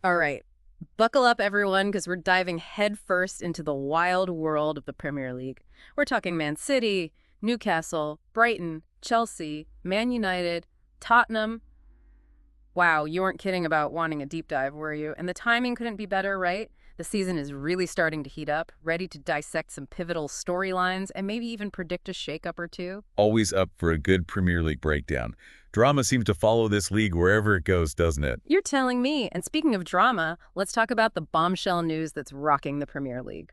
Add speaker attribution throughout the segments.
Speaker 1: All right. Buckle up, everyone, because we're diving headfirst into the wild world of the Premier League. We're talking Man City, Newcastle, Brighton, Chelsea, Man United, Tottenham. Wow, you weren't kidding about wanting a deep dive, were you? And the timing couldn't be better, right? The season is really starting to heat up, ready to dissect some pivotal storylines and maybe even predict a shakeup or two.
Speaker 2: Always up for a good Premier League breakdown. Drama seems to follow this league wherever it goes, doesn't it?
Speaker 1: You're telling me. And speaking of drama, let's talk about the bombshell news that's rocking the Premier League.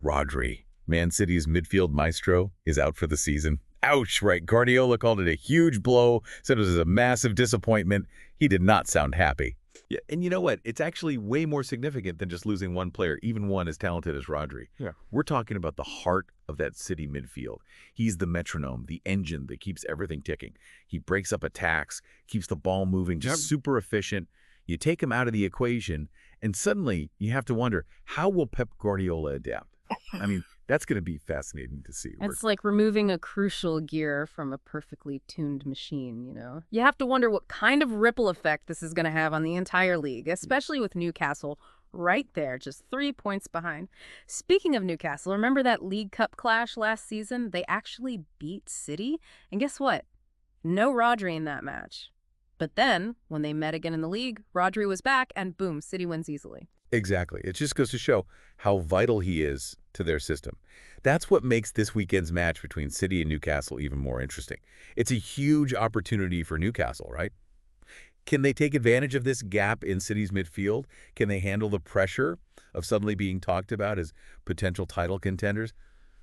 Speaker 2: Rodri, Man City's midfield maestro, is out for the season. Ouch, right. Guardiola called it a huge blow, said it was a massive disappointment. He did not sound happy. Yeah, and you know what? It's actually way more significant than just losing one player, even one as talented as Rodri. Yeah. We're talking about the heart of that City midfield. He's the metronome, the engine that keeps everything ticking. He breaks up attacks, keeps the ball moving, just super efficient. You take him out of the equation, and suddenly you have to wonder, how will Pep Guardiola adapt? I mean, that's going to be fascinating to see.
Speaker 1: It's like removing a crucial gear from a perfectly tuned machine, you know? You have to wonder what kind of ripple effect this is going to have on the entire league, especially with Newcastle right there, just 3 points behind. Speaking of Newcastle, remember that League Cup clash last season? They actually beat City. And guess what? No Rodri in that match. But then, when they met again in the league, Rodri was back, and boom, City wins easily.
Speaker 2: Exactly. It just goes to show how vital he is to their system. That's what makes this weekend's match between City and Newcastle even more interesting. It's a huge opportunity for Newcastle, right? Can they take advantage of this gap in City's midfield? Can they handle the pressure of suddenly being talked about as potential title contenders?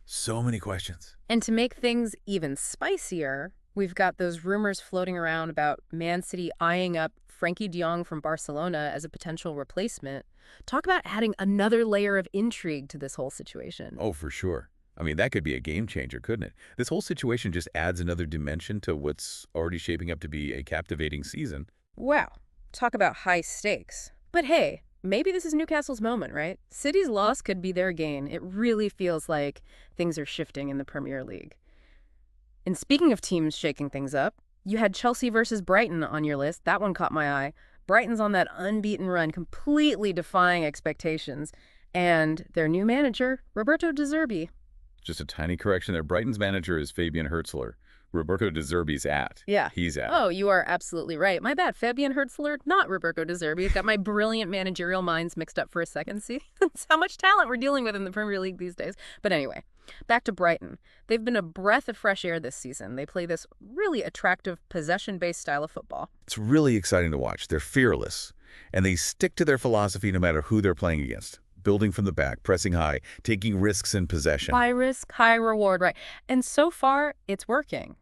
Speaker 2: So many questions.
Speaker 1: And to make things even spicier, we've got those rumors floating around about Man City eyeing up Frankie de Jong from Barcelona as a potential replacement. Talk about adding another layer of intrigue to this whole situation.
Speaker 2: Oh, for sure. I mean, that could be a game changer, couldn't it? This whole situation just adds another dimension to what's already shaping up to be a captivating season.
Speaker 1: Wow, talk about high stakes. But hey, maybe this is Newcastle's moment, right? City's loss could be their gain. It really feels like things are shifting in the Premier League. And speaking of teams shaking things up, you had Chelsea versus Brighton on your list. That one caught my eye. Brighton's on that unbeaten run, completely defying expectations. And their new manager, Roberto De Zerbi.
Speaker 2: Just a tiny correction there. Brighton's manager is Fabian Hertzler. Roberto De Zerbi's at.
Speaker 1: Yeah.
Speaker 2: He's at.
Speaker 1: Oh, you are absolutely right. My bad. Fabian Hertzler, not Roberto De Zerbi. Got my brilliant managerial minds mixed up for a second. See? That's how much talent we're dealing with in the Premier League these days. But anyway, back to Brighton. They've been a breath of fresh air this season. They play this really attractive possession-based style of football.
Speaker 2: It's really exciting to watch. They're fearless, and they stick to their philosophy no matter who they're playing against. Building from the back, pressing high, taking risks in possession.
Speaker 1: High risk, high reward, right? And so far, it's working.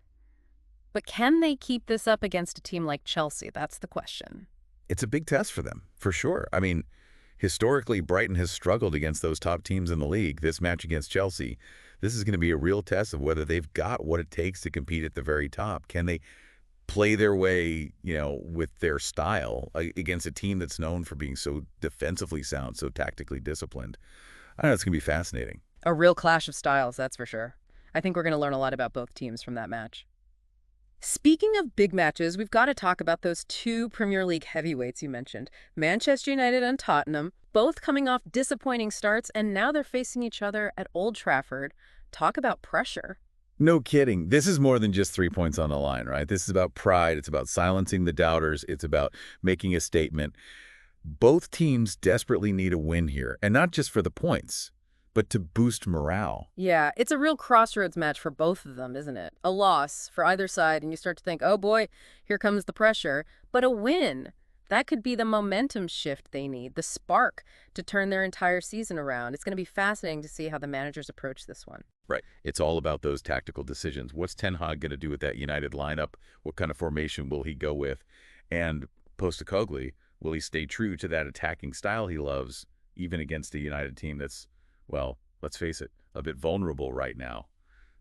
Speaker 1: But can they keep this up against a team like Chelsea? That's the question.
Speaker 2: It's a big test for them, for sure. I mean, historically, Brighton has struggled against those top teams in the league. This match against Chelsea, this is going to be a real test of whether they've got what it takes to compete at the very top. Can they play their way, with their style against a team that's known for being so defensively sound, so tactically disciplined? I don't know, it's going to be fascinating.
Speaker 1: A real clash of styles, that's for sure. I think we're going to learn a lot about both teams from that match. Speaking of big matches, we've got to talk about those two Premier League heavyweights you mentioned, Manchester United and Tottenham, both coming off disappointing starts, and now they're facing each other at Old Trafford. Talk about pressure.
Speaker 2: No kidding. This is more than just 3 points on the line, right? This is about pride. It's about silencing the doubters. It's about making a statement. Both teams desperately need a win here, and not just for the points, but to boost morale.
Speaker 1: Yeah, it's a real crossroads match for both of them, isn't it? A loss for either side, and you start to think, oh boy, here comes the pressure. But a win, that could be the momentum shift they need, the spark to turn their entire season around. It's going to be fascinating to see how the managers approach this one.
Speaker 2: Right. It's all about those tactical decisions. What's Ten Hag going to do with that United lineup? What kind of formation will he go with? And Postecoglou, will he stay true to that attacking style he loves, even against a United team that's, well, let's face it, a bit vulnerable right now?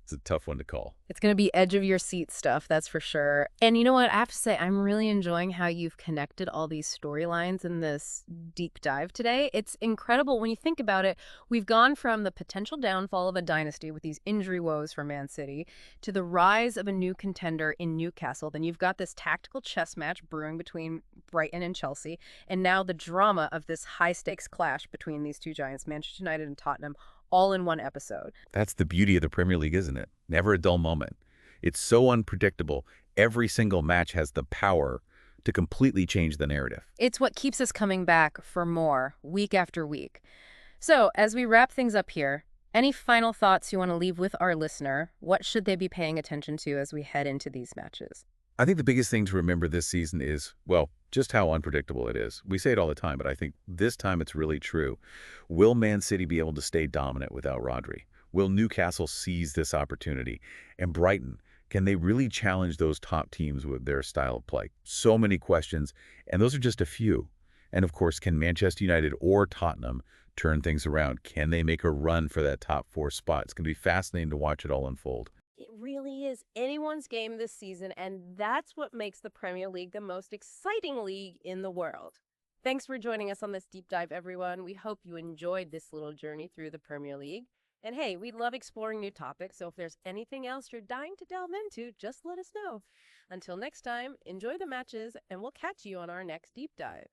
Speaker 2: It's a tough one to call.
Speaker 1: It's going to be edge of your seat stuff, that's for sure. And you know what? I have to say, I'm really enjoying how you've connected all these storylines in this deep dive today. It's incredible when you think about it. We've gone from the potential downfall of a dynasty with these injury woes for Man City to the rise of a new contender in Newcastle. Then you've got this tactical chess match brewing between Brighton and Chelsea. And now the drama of this high stakes clash between these two giants, Manchester United and Tottenham, all in one episode.
Speaker 2: That's the beauty of the Premier League, isn't it? Never a dull moment. It's so unpredictable. Every single match has the power to completely change the narrative.
Speaker 1: It's what keeps us coming back for more, week after week. So, as we wrap things up here, any final thoughts you want to leave with our listener? What should they be paying attention to as we head into these matches?
Speaker 2: I think the biggest thing to remember this season is, well, just how unpredictable it is. We say it all the time, but I think this time it's really true. Will Man City be able to stay dominant without Rodri? Will Newcastle seize this opportunity? And Brighton, can they really challenge those top teams with their style of play? So many questions, and those are just a few. And of course, can Manchester United or Tottenham turn things around? Can they make a run for that top 4 spot? It's going to be fascinating to watch it all unfold.
Speaker 1: It really is anyone's game this season, and that's what makes the Premier League the most exciting league in the world. Thanks for joining us on this deep dive, everyone. We hope you enjoyed this little journey through the Premier League. And hey, we love exploring new topics, so if there's anything else you're dying to delve into, just let us know. Until next time, enjoy the matches, and we'll catch you on our next deep dive.